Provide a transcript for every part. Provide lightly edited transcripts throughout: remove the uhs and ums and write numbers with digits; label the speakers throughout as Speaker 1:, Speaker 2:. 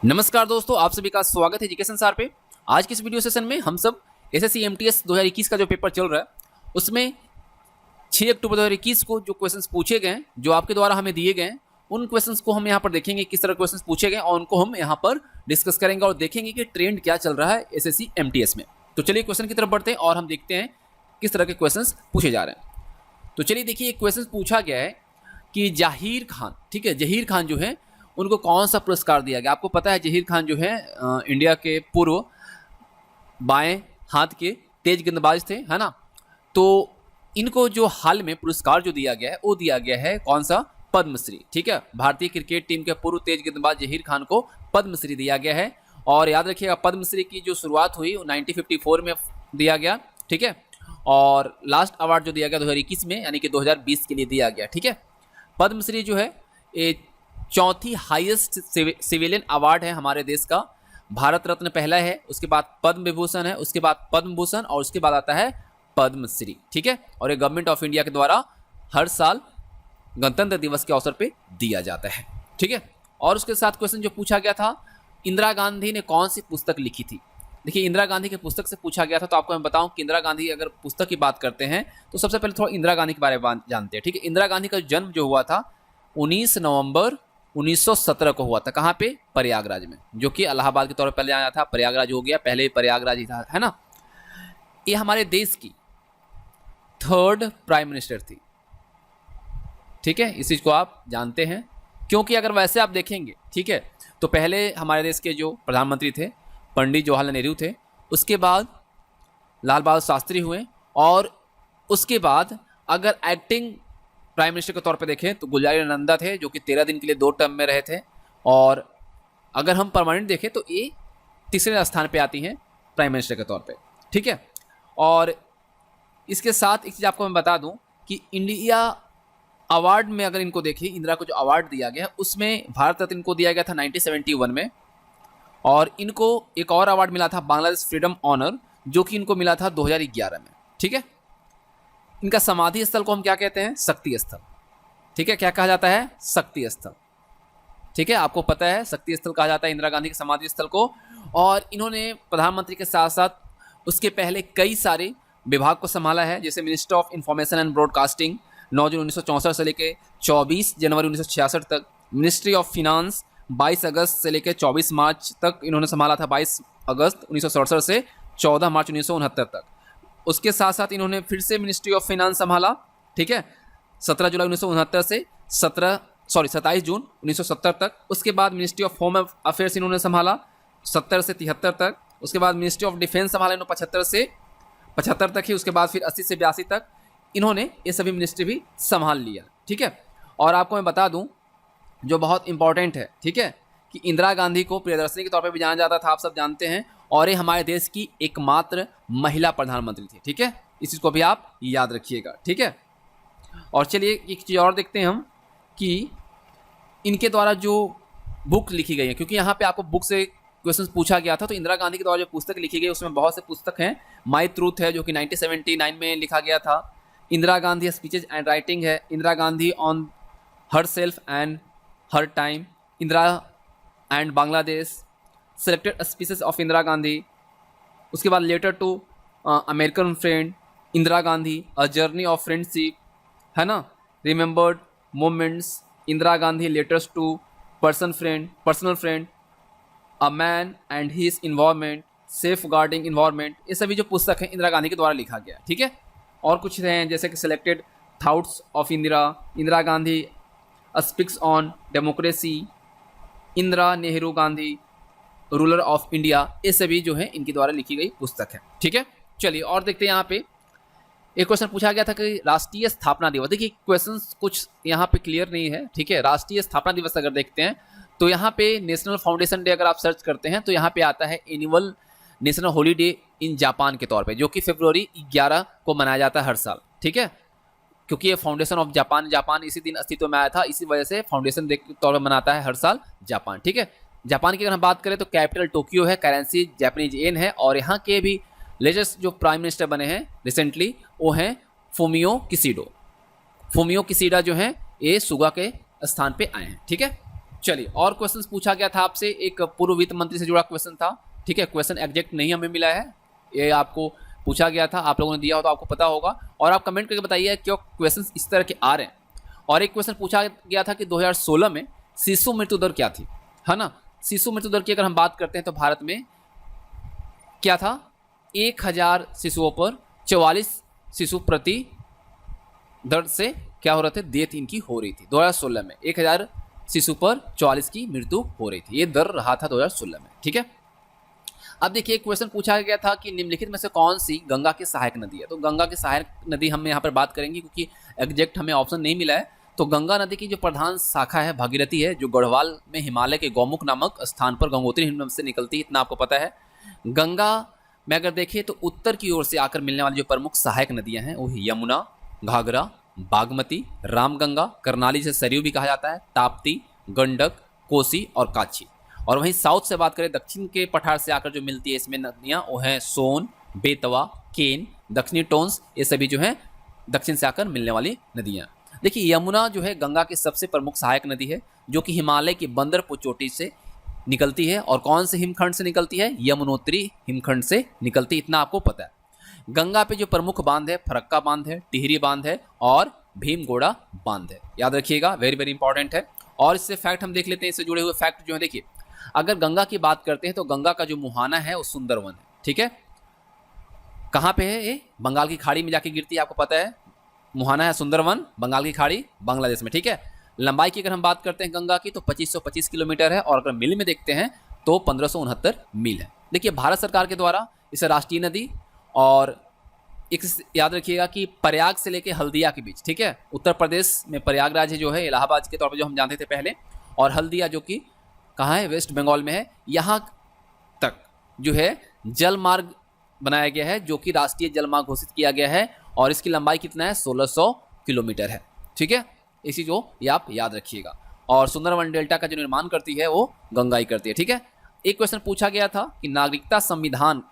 Speaker 1: नमस्कार दोस्तों, आप सभी का स्वागत है एजुकेशन सार पे। आज के इस वीडियो सेशन में हम सब एसएससी एमटीएस 2021 का जो पेपर चल रहा है उसमें 6 अक्टूबर 2021 को जो क्वेश्चंस पूछे गए हैं, जो आपके द्वारा हमें दिए गए हैं, उन क्वेश्चंस को हम यहाँ पर देखेंगे किस तरह क्वेश्चंस पूछे गए और उनको हम यहाँ पर डिस्कस करेंगे और देखेंगे कि ट्रेंड क्या चल रहा है एसएससी एमटीएस में। तो चलिए क्वेश्चन की तरफ बढ़ते हैं और हम देखते हैं किस तरह के क्वेश्चन पूछे जा रहे हैं। तो चलिए देखिए, एक क्वेश्चन पूछा गया है कि जहीर खान, ठीक है, जहीर खान जो है उनको कौन सा पुरस्कार दिया गया। आपको पता है जहीर खान जो है इंडिया के पूर्व बाएं हाथ के तेज गेंदबाज थे, है ना। तो इनको जो हाल में पुरस्कार जो दिया गया है वो दिया गया है कौन सा, पद्मश्री, ठीक है। भारतीय क्रिकेट टीम के पूर्व तेज गेंदबाज जहीर खान को पद्मश्री दिया गया है। और याद रखिएगा, पद्मश्री की जो शुरुआत हुई 1954 में दिया गया, ठीक है। और लास्ट अवार्ड जो दिया गया 2021 में, यानी कि 2020 के लिए दिया गया, ठीक है। पद्मश्री जो है ये चौथी हाईएस्ट सिविलियन अवार्ड है हमारे देश का। भारत रत्न पहला है, उसके बाद पद्म विभूषण है, उसके बाद पद्म भूषण और उसके बाद आता है पद्मश्री, ठीक है। और ये गवर्नमेंट ऑफ इंडिया के द्वारा हर साल गणतंत्र दिवस के अवसर पे दिया जाता है, ठीक है। और उसके साथ क्वेश्चन जो पूछा गया था, इंदिरा गांधी ने कौन सी पुस्तक लिखी थी। देखिए, इंदिरा गांधी की पुस्तक से पूछा गया था। तो आपको मैं बताऊं कि इंदिरा गांधी अगर पुस्तक की बात करते हैं तो सबसे पहले थोड़ा इंदिरा गांधी के बारे में जानते हैं, ठीक है। इंदिरा गांधी का जन्म जो हुआ था 19 नवंबर 1917 को हुआ था। कहाँ पे, प्रयागराज में, जो कि इलाहाबाद के तौर पर पहले आया था, प्रयागराज हो गया, पहले प्रयागराज ही था, है ना। ये हमारे देश की 3rd प्राइम मिनिस्टर थी, ठीक है। इस चीज को आप जानते हैं, क्योंकि अगर वैसे आप देखेंगे, ठीक है, तो पहले हमारे देश के जो प्रधानमंत्री थे पंडित जवाहरलाल नेहरू थे, उसके बाद लाल बहादुर शास्त्री हुए, और उसके बाद अगर एक्टिंग प्राइम मिनिस्टर के तौर पे देखें तो गुलजारीलाल थे, जो कि 13 दिन के लिए 2 टर्म में रहे थे। और अगर हम परमानेंट देखें तो ये तीसरे स्थान पे आती हैं प्राइम मिनिस्टर के तौर पे, ठीक है। और इसके साथ एक चीज़ आपको मैं बता दूं कि इंडिया अवार्ड में अगर इनको देखें, इंदिरा को जो अवार्ड दिया गया उसमें भारत रत्न इनको दिया गया था 1971 में। और इनको एक और अवार्ड मिला था बांग्लादेश फ्रीडम ऑनर, जो कि इनको मिला था 2011 में, ठीक है। इनका समाधि स्थल को हम क्या कहते हैं, शक्ति स्थल, ठीक है। क्या कहा जाता है, शक्ति स्थल, ठीक है। आपको पता है शक्ति स्थल कहा जाता है इंदिरा गांधी के समाधि स्थल को। और इन्होंने प्रधानमंत्री के साथ साथ उसके पहले कई सारे विभाग को संभाला है, जैसे minister of information and broadcasting 9 जून 1964 से लेकर 24 जनवरी 1966 तक। मिनिस्ट्री ऑफ फिनांस 22 अगस्त से लेकर 24 मार्च तक इन्होंने संभाला था, 22 अगस्त 1967 से 14 मार्च 1969 तक। उसके साथ साथ इन्होंने फिर से मिनिस्ट्री ऑफ फाइनेंस संभाला, ठीक है, 17 जुलाई 1969 से 27 जून 1970 तक। उसके बाद मिनिस्ट्री ऑफ होम अफेयर्स इन्होंने संभाला 70 से 73 तक। उसके बाद मिनिस्ट्री ऑफ डिफेंस संभाला इन्होंने 75 से 75 तक ही। उसके बाद फिर 80 से 82 तक इन्होंने ये सभी मिनिस्ट्री भी संभाल लिया, ठीक है। और आपको मैं बता दूं जो बहुत इंपॉर्टेंट है, ठीक है, कि इंदिरा गांधी को प्रियदर्शनी के तौर पर भी जाना जाता था, आप सब जानते हैं। और ये हमारे देश की एकमात्र महिला प्रधानमंत्री थी, ठीक है। इस चीज़ को भी आप याद रखिएगा, ठीक है। और चलिए एक चीज़ और देखते हैं हम कि इनके द्वारा जो बुक लिखी गई है, क्योंकि यहाँ पे आपको बुक से क्वेश्चन पूछा गया था। तो इंदिरा गांधी के द्वारा जो पुस्तक लिखी गई उसमें बहुत से पुस्तक हैं। माई ट्रूथ है, जो कि 1979 में लिखा गया था। Indira Gandhi speeches and writing है। Indira Gandhi on her self and her time. Indira and Bangladesh. Selected speeches of Indira Gandhi. उसके बाद letter to American friend Indira Gandhi, a journey of friendship, है ना। Remembered moments, Indira Gandhi letters to personal friend, a man and his environment, safeguarding environment. ये सभी जो पुस्तक हैं इंदिरा गांधी के द्वारा लिखा गया, ठीक है। और कुछ हैं जैसे कि selected thoughts of Indira, Indira Gandhi speaks on democracy, Indira Nehru Gandhi ruler of India. ये सभी जो है इनके द्वारा लिखी गई पुस्तक है, ठीक है। चलिए और देखते हैं, यहाँ पे एक क्वेश्चन पूछा गया था कि राष्ट्रीय स्थापना दिवस। देखिए क्वेश्चन कुछ यहाँ पे क्लियर नहीं है, ठीक है। राष्ट्रीय स्थापना दिवस अगर देखते हैं तो यहाँ पे नेशनल फाउंडेशन डे अगर आप सर्च करते हैं तो यहाँ पे आता है annual national holiday in Japan के तौर पे, जो कि फरवरी 11 को मनाया जाता है हर साल, ठीक है। क्योंकि ये फाउंडेशन ऑफ जापान इसी दिन अस्तित्व में आया था, इसी वजह से फाउंडेशन डे के तौर पर मनाता है हर साल जापान, ठीक है। जापान की अगर हम बात करें तो कैपिटल टोक्यो है, करेंसी जापानीज येन है। और यहाँ के भी लेटेस्ट जो प्राइम मिनिस्टर बने हैं रिसेंटली वो हैं फूमियो किसीडा जो हैं ये सुगा के स्थान पे आए हैं, ठीक है। चलिए, और क्वेश्चन पूछा गया था आपसे, एक पूर्व वित्त मंत्री से जुड़ा क्वेश्चन था, ठीक है। क्वेश्चन एग्जैक्ट नहीं हमें मिला है, ये आपको पूछा गया था, आप लोगों ने दिया हो तो आपको पता होगा, और आप कमेंट करके बताइए क्यों क्वेश्चन इस तरह के आ रहे हैं। और एक क्वेश्चन पूछा गया था कि 2016 में शिशु मृत्यु दर क्या थी, है ना। शिशु मृत्यु दर की अगर हम बात करते हैं तो भारत में क्या था, 1000 शिशुओं पर 44 शिशु प्रति दर से क्या हो रहे थे, डेथ इनकी हो रही थी। 2016 में 1000 शिशु पर 44 की मृत्यु हो रही थी, ये दर रहा था 2016 में, ठीक है। अब देखिए, क्वेश्चन पूछा गया था कि निम्नलिखित में से कौन सी गंगा की सहायक नदी है। तो गंगा की सहायक नदी हम यहाँ पर बात करेंगे, क्योंकि एग्जैक्ट हमें ऑप्शन नहीं मिला है। तो गंगा नदी की जो प्रधान शाखा है भागीरथी है, जो गढ़वाल में हिमालय के गौमुख नामक स्थान पर गंगोत्री हिमनद से निकलती है, इतना आपको पता है। गंगा में अगर देखें तो उत्तर की ओर से आकर मिलने वाली जो प्रमुख सहायक नदियां हैं वो यमुना, घाघरा, बागमती, रामगंगा, करनाली से सरयू भी कहा जाता है, ताप्ती, गंडक, कोसी और काची। और वहीं साउथ से बात करें, दक्षिण के पठार से आकर जो मिलती है इसमें नदियां वो हैं सोन, बेतवा, केन, दक्षिणी टोंस, ये सभी जो है दक्षिण से आकर मिलने वाली नदियां। देखिए, यमुना जो है गंगा की सबसे प्रमुख सहायक नदी है, जो कि हिमालय की बंदरपुर चोटी से निकलती है। और कौन से हिमखंड से निकलती है, यमुनोत्री हिमखंड से निकलती, इतना आपको पता है। गंगा पे जो प्रमुख बांध है, फरक्का बांध है, टिहरी बांध है और भीमगोड़ा बांध है, याद रखिएगा, वेरी वेरी इंपॉर्टेंट है। और इससे फैक्ट हम देख लेते हैं, इससे जुड़े हुए फैक्ट जो है। देखिए, अगर गंगा की बात करते हैं तो गंगा का जो मुहाना है वो सुंदरवन है, ठीक है। कहाँ पे है ये, बंगाल की खाड़ी में जाके गिरती है, आपको पता है। मुहाना है सुंदरवन, बंगाल की खाड़ी, बांग्लादेश में, ठीक है। लंबाई की अगर हम बात करते हैं गंगा की तो 2525 किलोमीटर है, और अगर मील में देखते हैं तो 1569 मील है। देखिए, भारत सरकार के द्वारा इसे राष्ट्रीय नदी, और एक याद रखिएगा कि प्रयाग से लेके हल्दिया के बीच, ठीक है, उत्तर प्रदेश में प्रयागराज जो है इलाहाबाद के तौर पर जो हम जानते थे पहले, और हल्दिया जो कि कहाँ है, वेस्ट बंगाल में है, यहाँ तक जो है जल मार्ग बनाया गया है, जो कि राष्ट्रीय जल मार्ग घोषित किया गया है। और इसकी लंबाई कितना है, 1600 किलोमीटर है, ठीक है। इसी जो ये आप याद रखिएगा। और सुंदरवन डेल्टा का जो निर्माण करती है वो गंगा ही करती है, ठीक है। एक क्वेश्चन पूछा गया था कि नागरिकता संविधान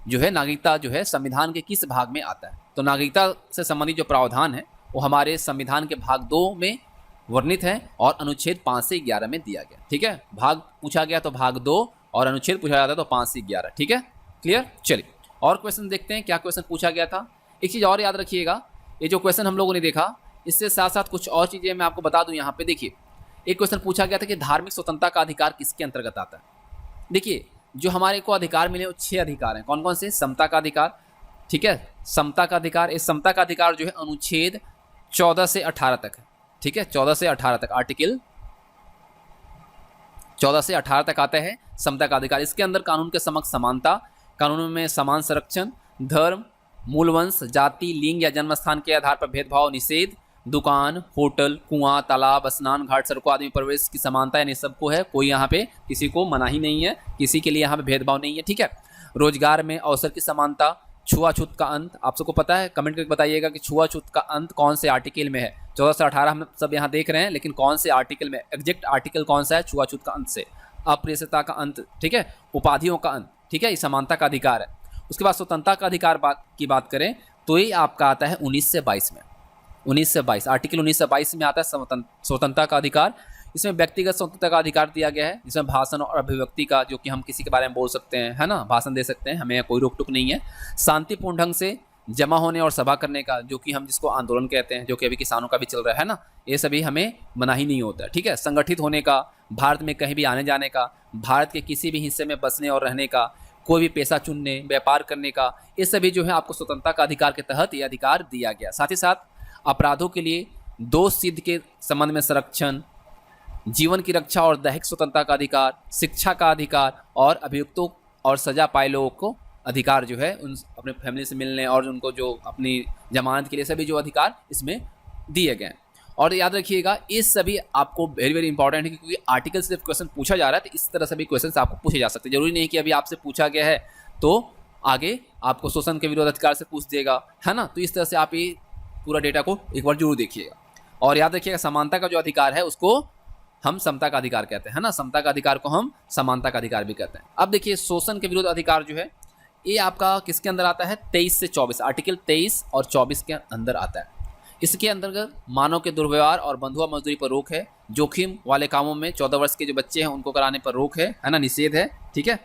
Speaker 1: जो है, नागरिकता जो है संविधान के किस भाग में आता है। तो नागरिकता से संबंधित जो प्रावधान है वो हमारे संविधान के भाग 2 में वर्णित है, और अनुच्छेद 5 से 11 में दिया गया, ठीक है। भाग पूछा गया तो भाग 2, और अनुच्छेद पूछा जाता है तो 5 से 11, ठीक है, क्लियर। चलिए, और क्वेश्चन देखते हैं क्या क्वेश्चन पूछा गया था। एक चीज़ और याद रखिएगा, ये जो क्वेश्चन हम लोगों ने देखा, इससे साथ साथ कुछ और चीज़ें मैं आपको बता दूं। यहाँ पे देखिए, एक क्वेश्चन पूछा गया था कि धार्मिक स्वतंत्रता का अधिकार किसके अंतर्गत आता है। देखिए, जो हमारे को अधिकार मिले वो 6 अधिकार हैं। कौन कौन से, समता का अधिकार, ठीक है, समता का अधिकार। इस समता का अधिकार जो है अनुच्छेद 14 से 18 तक है, ठीक है, 14 से 18 तक, आर्टिकल 14 से 18 तक आता है समता का अधिकार। इसके अंदर कानून के समक्ष समानता, कानून में समान संरक्षण, धर्म, मूल वंश, जाति, लिंग या जन्म स्थान के आधार पर भेदभाव निषेध, दुकान, होटल, कुआं, तालाब, स्नान घाट, सड़कों आदि में प्रवेश की समानता, यानी सबको है, कोई यहाँ पे किसी को मनाही नहीं है, किसी के लिए यहाँ पे भेदभाव नहीं है, ठीक है। रोजगार में अवसर की समानता, छुआछूत का अंत, आप सबको पता है, कमेंट करके बताइएगा कि छुआछूत का अंत कौन से आर्टिकल में है। 14 से 18 हम सब यहाँ देख रहे हैं, लेकिन कौन से आर्टिकल में, एग्जैक्ट आर्टिकल कौन सा है छुआछूत का अंत से। अप्रियता का अंत, ठीक है, उपाधियों का अंत, ठीक है, ये समानता का अधिकार है। उसके बाद स्वतंत्रता का अधिकार की बात करें तो ये आपका आता है 19 से 22 में, 19 से 22, आर्टिकल 19 से 22 में आता है स्वतंत्रता का अधिकार। इसमें व्यक्तिगत स्वतंत्रता का अधिकार दिया गया है, जिसमें भाषण और अभिव्यक्ति का, जो कि हम किसी के बारे में बोल सकते हैं, है ना, भाषण दे सकते हैं, हमें कोई रोक टोक नहीं है। शांतिपूर्ण ढंग से जमा होने और सभा करने का, जो कि हम जिसको आंदोलन कहते हैं, जो कि अभी किसानों का भी चल रहा है ना, ये सभी हमें मनाही नहीं होता है, ठीक है। संगठित होने का, भारत में कहीं भी आने जाने का, भारत के किसी भी हिस्से में बसने और रहने का, कोई भी पेशा चुनने, व्यापार करने का, ये सभी जो है आपको स्वतंत्रता का अधिकार के तहत ये अधिकार दिया गया। साथ ही साथ अपराधों के लिए दोष सिद्ध के संबंध में संरक्षण, जीवन की रक्षा और दैहिक स्वतंत्रता का अधिकार, शिक्षा का अधिकार, और अभियुक्तों और सजा पाए लोगों को अधिकार जो है उन अपने फैमिली से मिलने और उनको जो अपनी जमानत के लिए सभी जो अधिकार इसमें दिए गए। और याद रखिएगा ये सभी आपको वेरी वेरी इंपॉर्टेंट है, क्योंकि आर्टिकल से क्वेश्चन पूछा जा रहा है, तो इस तरह से भी क्वेश्चन आपको पूछे जा सकते हैं। जरूरी नहीं कि अभी आपसे पूछा गया है तो आगे आपको शोषण के विरोध अधिकार से पूछ देगा, है ना। तो इस तरह से आप ये पूरा डेटा को एक बार जरूर देखिएगा। और याद रखिएगा समानता का जो अधिकार है उसको हम समता का अधिकार कहते हैं, है ना, समता का अधिकार को हम समानता का अधिकार भी कहते हैं। अब देखिए, शोषण के विरोध अधिकार जो है ये आपका किसके अंदर आता है, 23 से 24, आर्टिकल 23 और 24 के अंदर आता है। इसके अंतर्गत मानव के दुर्व्यवहार और बंधुआ मजदूरी पर रोक है, जोखिम वाले कामों में 14 वर्ष के जो बच्चे हैं उनको कराने पर रोक है ना, निषेध है। ठीक है।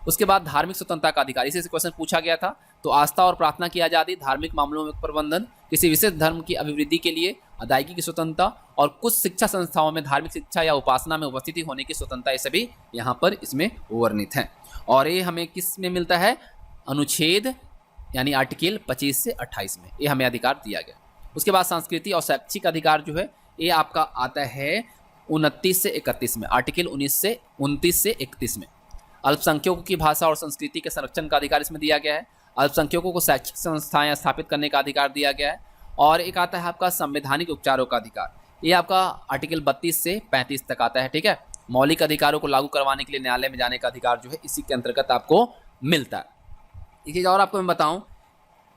Speaker 1: उसके बाद धार्मिक स्वतंत्रता का अधिकार, इसी से क्वेश्चन पूछा गया था। तो आस्था और प्रार्थना की आज़ादी, धार्मिक मामलों में प्रबंधन, किसी विशेष धर्म की अभिवृद्धि के लिए अदायगी की स्वतंत्रता और कुछ शिक्षा संस्थाओं में धार्मिक शिक्षा या उपासना में उपस्थिति होने की स्वतंत्रता, ये सभी यहाँ पर इसमें वर्णित हैं। और ये हमें किस में मिलता है? अनुच्छेद यानी आर्टिकल 25 से 28 में ये हमें अधिकार दिया गया। उसके बाद संस्कृति और शैक्षिक अधिकार जो है ये आपका आता है 29 से 31 में, आर्टिकल 29 से 31 में। अल्पसंख्यकों की भाषा और संस्कृति के संरक्षण का अधिकार इसमें दिया गया है। अल्पसंख्यकों को शैक्षिक संस्थाएं स्थापित करने का अधिकार दिया गया है। और एक आता है आपका संवैधानिक उपचारों का अधिकार, ये आपका आर्टिकल 32 से 35 तक आता है। ठीक है। मौलिक अधिकारों को लागू करवाने के लिए न्यायालय में जाने का अधिकार जो है इसी के अंतर्गत आपको मिलता है। एक चीज़ और आपको मैं बताऊं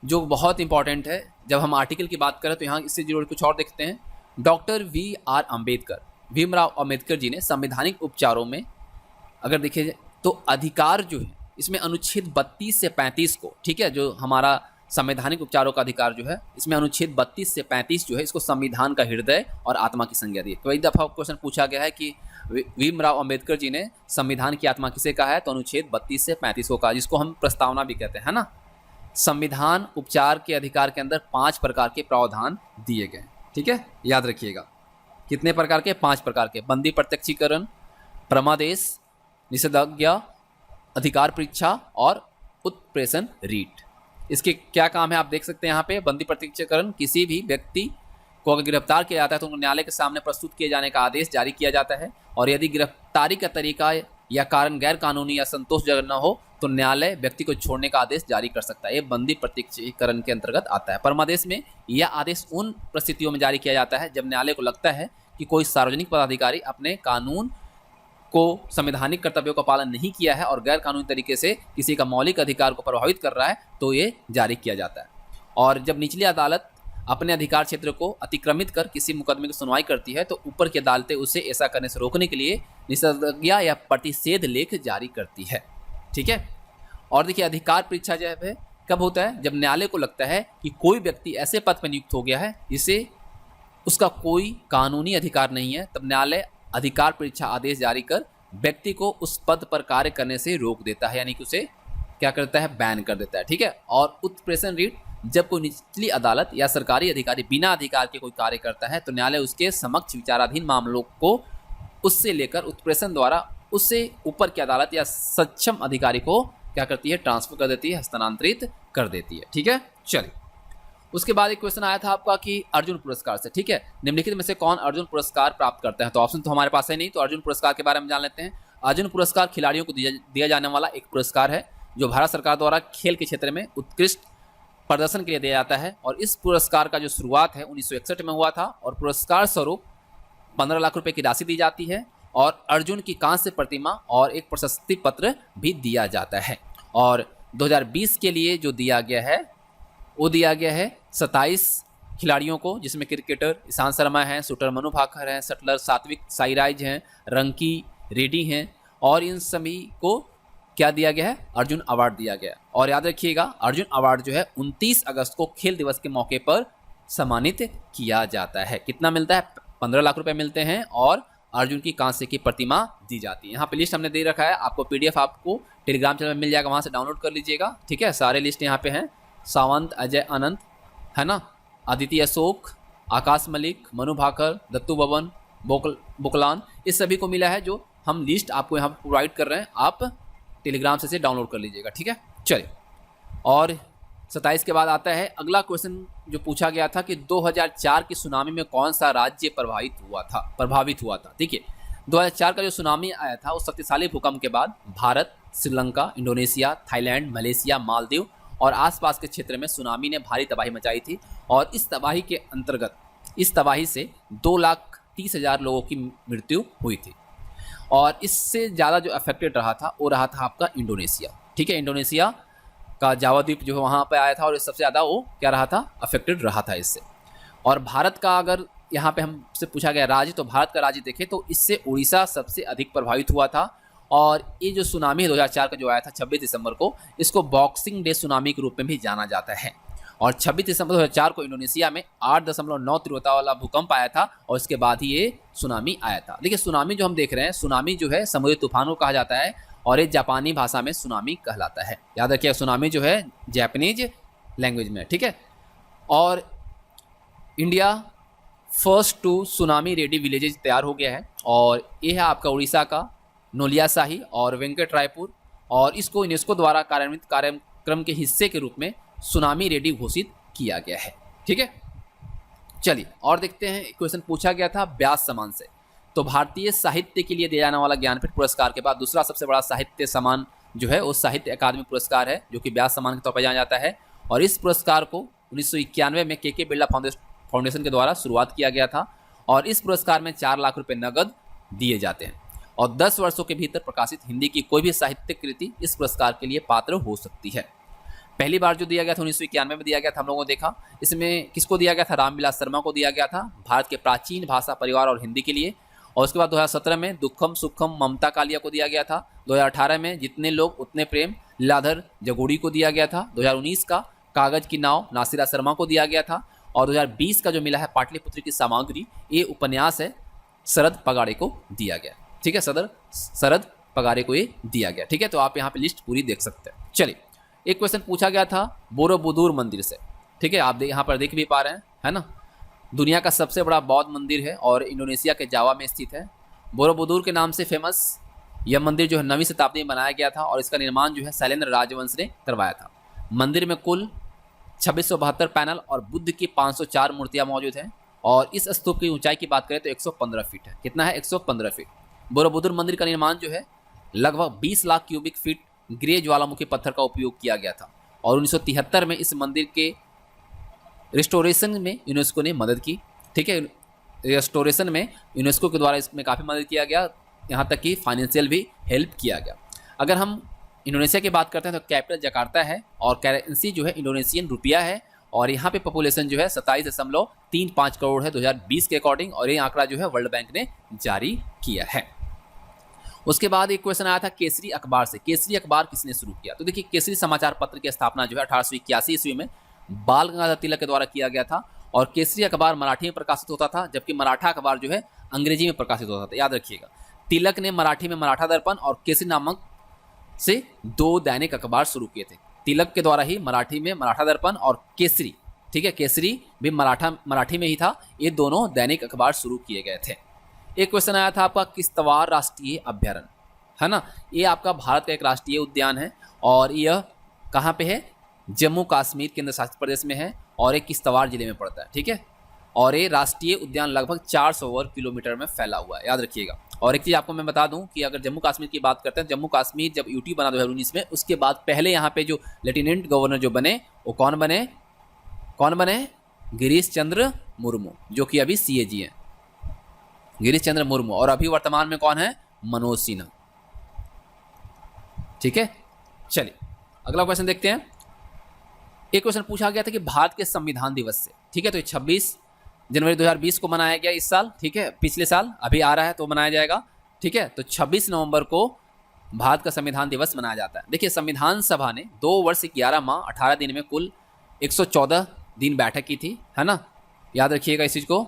Speaker 1: जो बहुत इंपॉर्टेंट है, जब हम आर्टिकल की बात करें तो यहाँ इससे जुड़े कुछ और देखते हैं। Doctor B R. अम्बेडकर, भीमराव अम्बेडकर जी ने संवैधानिक उपचारों में अगर देखिए तो अधिकार जो है इसमें अनुच्छेद 32 से 35 को, ठीक है, जो हमारा संवैधानिक उपचारों का अधिकार जो है इसमें अनुच्छेद 32 से 35 जो है इसको संविधान का हृदय और आत्मा की संज्ञा दी। कई दफ़ा क्वेश्चन पूछा गया है कि भीमराव अम्बेडकर जी ने संविधान की आत्मा किसे कहा है, तो अनुच्छेद 32 से 35 को कहा, जिसको हम प्रस्तावना भी कहते हैं ना। संविधान उपचार के अधिकार के अंदर 5 प्रकार के प्रावधान दिए गए। ठीक है, याद रखिएगा कितने प्रकार के? 5 प्रकार के। बंदी प्रत्यक्षीकरण, परमादेश, निषेधाज्ञा, अधिकार परीक्षा और उत्प्रेषण रीट। इसके क्या काम है आप देख सकते हैं यहाँ पे। बंदी प्रत्यक्षीकरण, किसी भी व्यक्ति को अगर गिरफ्तार किया जाता है तो उनको न्यायालय के सामने प्रस्तुत किए जाने का आदेश जारी किया जाता है। और यदि गिरफ्तारी का तरीका या कारण गैर कानूनी या संतोषजनक न हो तो न्यायालय व्यक्ति को छोड़ने का आदेश जारी कर सकता है। ये बंदी प्रत्यक्षीकरण के अंतर्गत आता है। परमादेश में यह आदेश उन परिस्थितियों में जारी किया जाता है जब न्यायालय को लगता है कि कोई सार्वजनिक पदाधिकारी अपने कानून को संवैधानिक कर्तव्यों का पालन नहीं किया है और गैर कानूनी तरीके से किसी का मौलिक अधिकार को प्रभावित कर रहा है तो ये जारी किया जाता है। और जब निचली अदालत अपने अधिकार क्षेत्र को अतिक्रमित कर किसी मुकदमे की सुनवाई करती है तो ऊपर की अदालतें उसे ऐसा करने से रोकने के लिए निषेधाज्ञा या प्रतिषेध लेख जारी करती है। ठीक है। और देखिए अधिकार परीक्षा जो है कब होता है? जब न्यायालय को लगता है कि कोई व्यक्ति ऐसे पद पर नियुक्त हो गया है जिसे उसका कोई कानूनी अधिकार नहीं है, तब न्यायालय अधिकार परीक्षा आदेश जारी कर व्यक्ति को उस पद पर कार्य करने से रोक देता है, यानी कि उसे क्या करता है? बैन कर देता है। ठीक है। और उत्प्रेषण रीट, जब कोई निचली अदालत या सरकारी अधिकारी बिना अधिकार के कोई कार्य करता है तो न्यायालय उसके समक्ष विचाराधीन मामलों को उससे लेकर उत्प्रेषण द्वारा उससे ऊपर की अदालत या सक्षम अधिकारी को क्या करती है? ट्रांसफर कर देती है, हस्तांतरित कर देती है। ठीक है। चलिए, उसके बाद एक क्वेश्चन आया था आपका कि अर्जुन पुरस्कार से, ठीक है, निम्नलिखित में से कौन अर्जुन पुरस्कार प्राप्त करता है? तो ऑप्शन तो हमारे पास है नहीं, तो अर्जुन पुरस्कार के बारे में जान लेते हैं। अर्जुन पुरस्कार खिलाड़ियों को दिया जाने वाला एक पुरस्कार है जो भारत सरकार द्वारा खेल के क्षेत्र में उत्कृष्ट प्रदर्शन के लिए दिया जाता है। और इस पुरस्कार का जो शुरुआत है 1961 में हुआ था और पुरस्कार स्वरूप 15 लाख रुपए की राशि दी जाती है और अर्जुन की कांस्य प्रतिमा और एक प्रशस्ति पत्र भी दिया जाता है। और 2020 के लिए जो दिया गया है वो दिया गया है 27 खिलाड़ियों को, जिसमें क्रिकेटर ईशांत शर्मा हैं, शूटर मनु भाकर हैं, शटलर सात्विक साईराज हैं, रंकी रेड्डी हैं, और इन सभी को क्या दिया गया है? अर्जुन अवार्ड दिया गया। और याद रखिएगा अर्जुन अवार्ड जो है 29 अगस्त को खेल दिवस के मौके पर सम्मानित किया जाता है। कितना मिलता है? 15 लाख रुपए मिलते हैं और अर्जुन की कांस्य की प्रतिमा दी जाती है। यहाँ पे लिस्ट हमने दे रखा है, आपको PDF आपको टेलीग्राम चैनल में मिल जाएगा, वहाँ से डाउनलोड कर लीजिएगा। ठीक है, सारे लिस्ट यहाँ पे हैं। सावंत, अजय अनंत, है ना, अदिति अशोक, आकाश मलिक, मनु भाकर, दत्तू भवन, बुकलान, इस सभी को मिला है जो हम लिस्ट आपको यहाँ प्रोवाइड कर रहे हैं। आप टेलीग्राम से डाउनलोड कर लीजिएगा। ठीक है। चलिए, और 27 के बाद आता है अगला क्वेश्चन जो पूछा गया था कि 2004 की सुनामी में कौन सा राज्य प्रभावित हुआ था। ठीक है, 2004 का जो सुनामी आया था उस शक्तिशाली भूकंप के बाद Bharat, Sri Lanka, Indonesia, Thailand, Malaysia, Maldives और आसपास के क्षेत्र में सुनामी ने भारी तबाही मचाई थी। और इस तबाही के अंतर्गत इस तबाही से 2,30,000 लोगों की मृत्यु हुई थी। और इससे ज़्यादा जो अफेक्टेड रहा था वो रहा था आपका इंडोनेशिया। ठीक है, इंडोनेशिया का जावा द्वीप जो वहाँ पे आया था और सबसे ज़्यादा वो क्या रहा था? अफेक्टेड रहा था इससे। और भारत का अगर यहाँ पे हमसे पूछा गया राज्य, तो भारत का राज्य देखें तो इससे उड़ीसा सबसे अधिक प्रभावित हुआ था। और ये जो सुनामी 2004 का जो आया था 26 दिसंबर को, इसको बॉक्सिंग डे सुनामी के रूप में भी जाना जाता है। और 26 दिसंबर 2004 को इंडोनेशिया में 8.9 तीव्रता वाला भूकंप आया था और इसके बाद ही ये सुनामी आया था। देखिए सुनामी जो हम देख रहे हैं, सुनामी जो है समुद्री तूफान को कहा जाता है और ये जापानी भाषा में सुनामी कहलाता है। याद रखिए सुनामी जो है जापानीज लैंग्वेज में, ठीक है। और India first two tsunami ready villages तैयार हो गया है और ये है आपका उड़ीसा का नोलियाशाही और वेंकट रायपुर, और इसको यूनेस्को द्वारा कार्यान्वित कार्यक्रम के हिस्से के रूप में सुनामी रेडी घोषित किया गया है, ठीक है। चलिए और देखते हैं, क्वेश्चन पूछा गया था व्यास सम्मान से। तो भारतीय साहित्य के लिए दिया जाने वाला ज्ञानपीठ पुरस्कार के बाद दूसरा सबसे बड़ा साहित्य सम्मान जो है वो साहित्य अकादमी पुरस्कार है, जो कि व्यास सम्मान के तौर पर जाना जाता है। और इस पुरस्कार को 1991 में के बिरला फाउंडेशन के द्वारा शुरुआत किया गया था और इस पुरस्कार में 4 लाख रुपए नगद दिए जाते हैं और 10 वर्षों के भीतर प्रकाशित हिंदी की कोई भी साहित्यिक कृति इस पुरस्कार के लिए पात्र हो सकती है। पहली बार जो दिया गया था 1991 में दिया गया था, हम लोगों ने देखा। इसमें किसको दिया गया था? रामविलास शर्मा को दिया गया था, भारत के प्राचीन भाषा, परिवार और हिंदी के लिए। और उसके बाद 2017 में दुखम सुखम ममता कालिया को दिया गया था। 2018 में जितने लोग उतने प्रेम लीलाधर जगोड़ी को दिया गया था। 2019 का कागज की नाव नासिरा शर्मा को दिया गया था और 2020 का जो मिला है पाटलिपुत्र की सामग्री, ये उपन्यास है, शरद पगाड़े को दिया गया, ठीक है। शरद पगाड़े को ये दिया गया, ठीक है। तो आप यहाँ पे लिस्ट पूरी देख सकते हैं। चलिए एक क्वेश्चन पूछा गया था बोरोबुदुर मंदिर से, ठीक है। आप यहाँ पर देख भी पा रहे हैं, है ना। दुनिया का सबसे बड़ा बौद्ध मंदिर है और इंडोनेशिया के जावा में स्थित है। बोरोबुदुर के नाम से फेमस यह मंदिर जो है 9वीं शताब्दी में बनाया गया था और इसका निर्माण जो है शैलेंद्र राजवंश ने करवाया था। मंदिर में कुल 2672 पैनल और बुद्ध की 504 मूर्तियां मौजूद हैं और इस स्तूप की ऊंचाई की बात करें तो 115 फीट है। कितना है? 115 फीट। बोरोबुदुर मंदिर का निर्माण जो है लगभग 20 लाख क्यूबिक फीट ग्रे ज्वालामुखी पत्थर का उपयोग किया गया था और 1973 में इस मंदिर के रिस्टोरेशन में यूनेस्को ने मदद की, ठीक है। रिस्टोरेशन में यूनेस्को के द्वारा इसमें काफ़ी मदद किया गया, यहाँ तक कि फाइनेंशियल भी हेल्प किया गया। अगर हम इंडोनेशिया की बात करते हैं तो कैपिटल जकार्ता है और करेंसी जो है इंडोनेशियन रुपया है और यहाँ पे पॉपुलेशन जो है 27.35 करोड़ है 2020 के अकॉर्डिंग, और ये आंकड़ा जो है वर्ल्ड बैंक ने जारी किया है। उसके बाद एक क्वेश्चन आया था केसरी अखबार से। केसरी अखबार किसने शुरू किया? तो देखिए केसरी समाचार पत्र की स्थापना जो है 1881 ईस्वी में बाल गंगाधर तिलक के द्वारा किया गया था और केसरी अखबार मराठी में प्रकाशित होता था, जबकि मराठा अखबार जो है अंग्रेजी में प्रकाशित होता था। याद रखिएगा, तिलक ने मराठी में मराठा दर्पण और केसरी नामक से 2 दैनिक अखबार शुरू किए थे। तिलक के द्वारा ही मराठी में मराठा दर्पण और केसरी, ठीक है, केसरी भी मराठी में ही था, ये दोनों दैनिक अखबार शुरू किए गए थे। एक क्वेश्चन आया था आपका किश्तवाड़ राष्ट्रीय अभ्यारण्य, है ना। ये आपका भारत का एक राष्ट्रीय उद्यान है और यह कहाँ पे है? जम्मू कश्मीर केंद्र शासित प्रदेश में है और एक किश्तवाड़ जिले में पड़ता है, ठीक है। और ये राष्ट्रीय उद्यान लगभग 400 वर्ग किलोमीटर में फैला हुआ है, याद रखिएगा। और एक चीज़ आपको मैं बता दूं कि अगर जम्मू कश्मीर की बात करते हैं, जम्मू कश्मीर जब यूटी बना 2019 में, उसके बाद पहले यहाँ पे जो लेफ्टिनेंट गवर्नर जो बने वो कौन बने? गिरीश चंद्र मुर्मू, जो कि अभी CAG हैं, गिरीश चंद्र मुर्मू। और अभी वर्तमान में कौन है? मनोज सिन्हा, ठीक है। चलिए अगला क्वेश्चन देखते हैं। एक क्वेश्चन पूछा गया था कि भारत के संविधान दिवस से, ठीक है। तो 26 जनवरी 2020 को मनाया गया इस साल, ठीक है। पिछले साल अभी आ रहा है तो मनाया जाएगा, ठीक है। तो 26 नवंबर को भारत का संविधान दिवस मनाया जाता है। देखिए संविधान सभा ने 2 वर्ष 11 माह 18 दिन में कुल 114 दिन बैठक की थी, है ना। याद रखिएगा इस चीज को।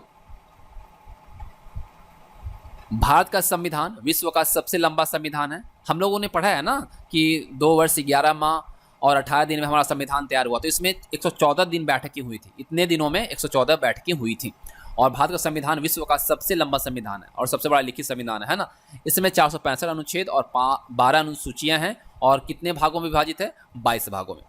Speaker 1: भारत का संविधान विश्व का सबसे लंबा संविधान है। हम लोगों ने पढ़ा है ना कि 2 वर्ष 11 माह और 18 दिन में हमारा संविधान तैयार हुआ, तो इसमें 114 दिन बैठकें हुई थी। इतने दिनों में 114 बैठकें हुई थी और भारत का संविधान विश्व का सबसे लंबा संविधान है और सबसे बड़ा लिखित संविधान है ना। इसमें 465 अनुच्छेद और 12 अनुसूचियां हैं और कितने भागों में विभाजित है? 22 भागों में।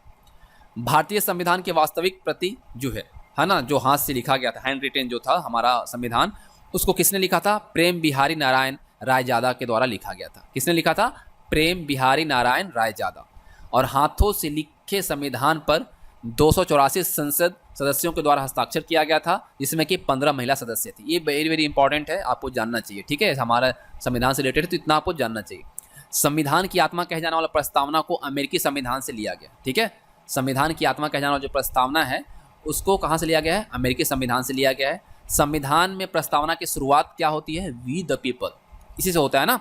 Speaker 1: भारतीय संविधान की वास्तविक प्रति जो है ना, जो हाथ से लिखा गया था, हैंड रिटेन जो था हमारा संविधान, उसको किसने लिखा था? प्रेम बिहारी नारायण रायजादा के द्वारा लिखा गया था। किसने लिखा था? प्रेम बिहारी नारायण रायजादा। और हाथों से लिखे संविधान पर 284 संसद सदस्यों के द्वारा हस्ताक्षर किया गया था, जिसमें कि 15 महिला सदस्य थी। ये वेरी वेरी इंपॉर्टेंट है, आपको जानना चाहिए, ठीक है। हमारा संविधान से रिलेटेड है तो इतना आपको जानना चाहिए। संविधान की आत्मा कहे जाने वाला प्रस्तावना को अमेरिकी संविधान से लिया गया, ठीक है। संविधान की आत्मा कहे जाने वाला जो प्रस्तावना है उसको कहाँ से लिया गया है? अमेरिकी संविधान से लिया गया है। संविधान में प्रस्तावना की शुरुआत क्या होती है? वी द पीपल, इसी से होता है ना।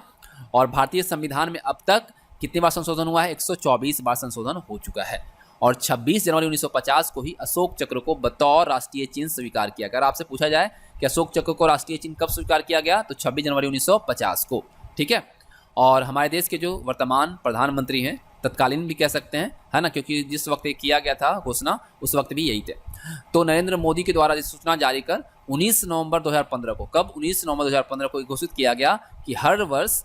Speaker 1: और भारतीय संविधान में अब तक कितनी बार संशोधन हुआ है? 124 बार संशोधन हो चुका है। और 26 जनवरी 1950 को ही अशोक चक्र को बतौर राष्ट्रीय चिन्ह स्वीकार किया गया। अगर आपसे पूछा जाए कि अशोक चक्र को राष्ट्रीय चिन्ह कब स्वीकार किया गया, तो 26 जनवरी 1950 को। ठीक है, और हमारे देश के जो वर्तमान प्रधानमंत्री हैं, तत्कालीन भी कह सकते हैं, है ना, क्योंकि जिस वक्त ये किया गया था घोषणा उस वक्त भी यही थे। तो नरेंद्र मोदी के द्वारा इस सूचना जारी कर 19 नवंबर 2015 को, कब 19 नवंबर 2015 को घोषित किया गया कि हर वर्ष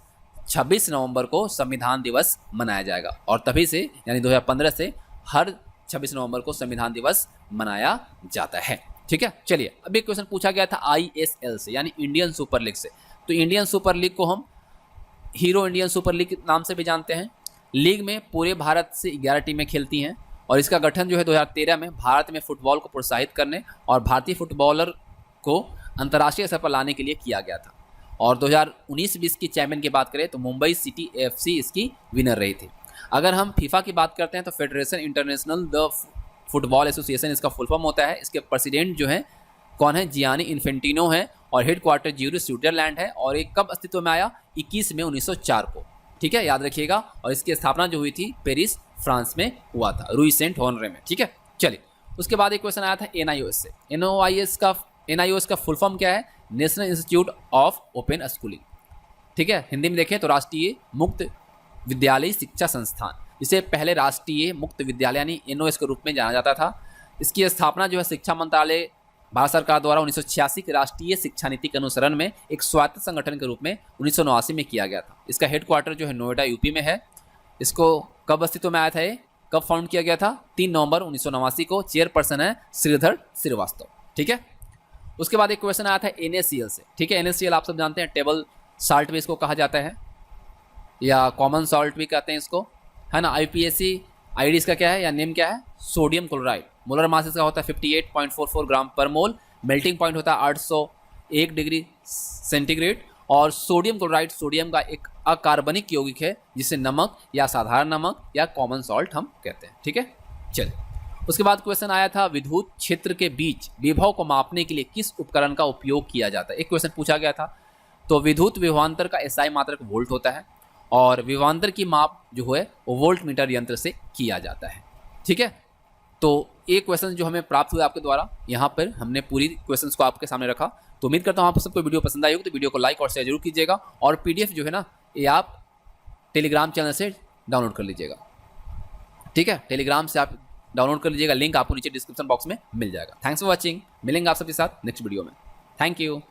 Speaker 1: 26 नवंबर को संविधान दिवस मनाया जाएगा। और तभी से यानी 2015 से हर 26 नवंबर को संविधान दिवस मनाया जाता है। ठीक है, चलिए अब एक क्वेश्चन पूछा गया था ISL से यानी इंडियन सुपर लीग से। तो इंडियन सुपर लीग को हम हीरो इंडियन सुपर लीग के नाम से भी जानते हैं। लीग में पूरे भारत से 11 टीमें खेलती हैं और इसका गठन जो है 2013 में भारत में फुटबॉल को प्रोत्साहित करने और भारतीय फुटबॉलर को अंतर्राष्ट्रीय स्तर पर लाने के लिए किया गया था। और 2019-20 की चैंपियन की बात करें तो मुंबई सिटी FC इसकी विनर रही थी। अगर हम फीफा की बात करते हैं तो federation international the football association इसका फुल फॉर्म होता है। इसके प्रेसिडेंट जो है कौन है, जियानी इन्फेंटिनो है और हेडक्वार्टर ज्यूरिख स्विट्जरलैंड है। और एक कब अस्तित्व में आया, 21 मई 1904 को। ठीक है, याद रखिएगा। और इसकी स्थापना जो हुई थी पेरिस फ्रांस में हुआ था, रूई सेंट होनरे में। ठीक है, चलिए उसके बाद एक क्वेश्चन आया था NIOS से। NIOS का फुल फॉर्म क्या है, national institute of open schooling. ठीक है, हिंदी में देखें तो राष्ट्रीय मुक्त विद्यालय शिक्षा संस्थान, इसे पहले राष्ट्रीय मुक्त विद्यालय यानी NOS के रूप में जाना जाता था। इसकी स्थापना जो है शिक्षा मंत्रालय भारत सरकार द्वारा 1986 की राष्ट्रीय शिक्षा नीति के अनुसरण में एक स्वायत्त संगठन के रूप में 1989 में किया गया था। इसका हेडक्वार्टर जो है नोएडा UP में है। इसको कब अस्तित्व में आया था, कब फाउंड किया गया था, 3 नवंबर 1989 को। चेयरपर्सन है श्रीधर श्रीवास्तव। ठीक है, उसके बाद एक क्वेश्चन आया था NaCl से। ठीक है, NaCl आप सब जानते हैं, टेबल साल्ट भी इसको कहा जाता है या कॉमन सॉल्ट भी कहते हैं इसको, है ना। IPAC ID इसका क्या है या नेम क्या है, सोडियम क्लोराइड। मोलर मास इसका होता है 58.44 ग्राम पर मोल। मेल्टिंग पॉइंट होता है 801 डिग्री सेंटीग्रेड। और सोडियम क्लोराइड सोडियम का एक अकार्बनिक यौगिक है जिसे नमक या साधारण नमक या कॉमन सॉल्ट हम कहते हैं। ठीक है, चलिए उसके बाद क्वेश्चन आया था विद्युत क्षेत्र के बीच विभव को मापने के लिए किस उपकरण का उपयोग किया जाता है। एक क्वेश्चन पूछा गया था। तो विद्युत विभवांतर का SI मात्रक वोल्ट होता है और विभवांतर की माप जो है वो वोल्ट मीटर यंत्र से किया जाता है। ठीक है, तो एक क्वेश्चन जो हमें प्राप्त हुआ आपके द्वारा, यहाँ पर हमने पूरी क्वेश्चंस को आपके सामने रखा। तो उम्मीद करता हूँ आप सबको वीडियो पसंद आई होगी। तो वीडियो को लाइक और शेयर जरूर कीजिएगा और PDF जो है ना ये आप टेलीग्राम चैनल से डाउनलोड कर लीजिएगा। ठीक है, टेलीग्राम से आप डाउनलोड कर लीजिएगा, लिंक आपको नीचे डिस्क्रिप्शन बॉक्स में मिल जाएगा। थैंक्स फॉर वॉचिंग, मिलेंगे आप सबके साथ नेक्स्ट वीडियो में। Thank you.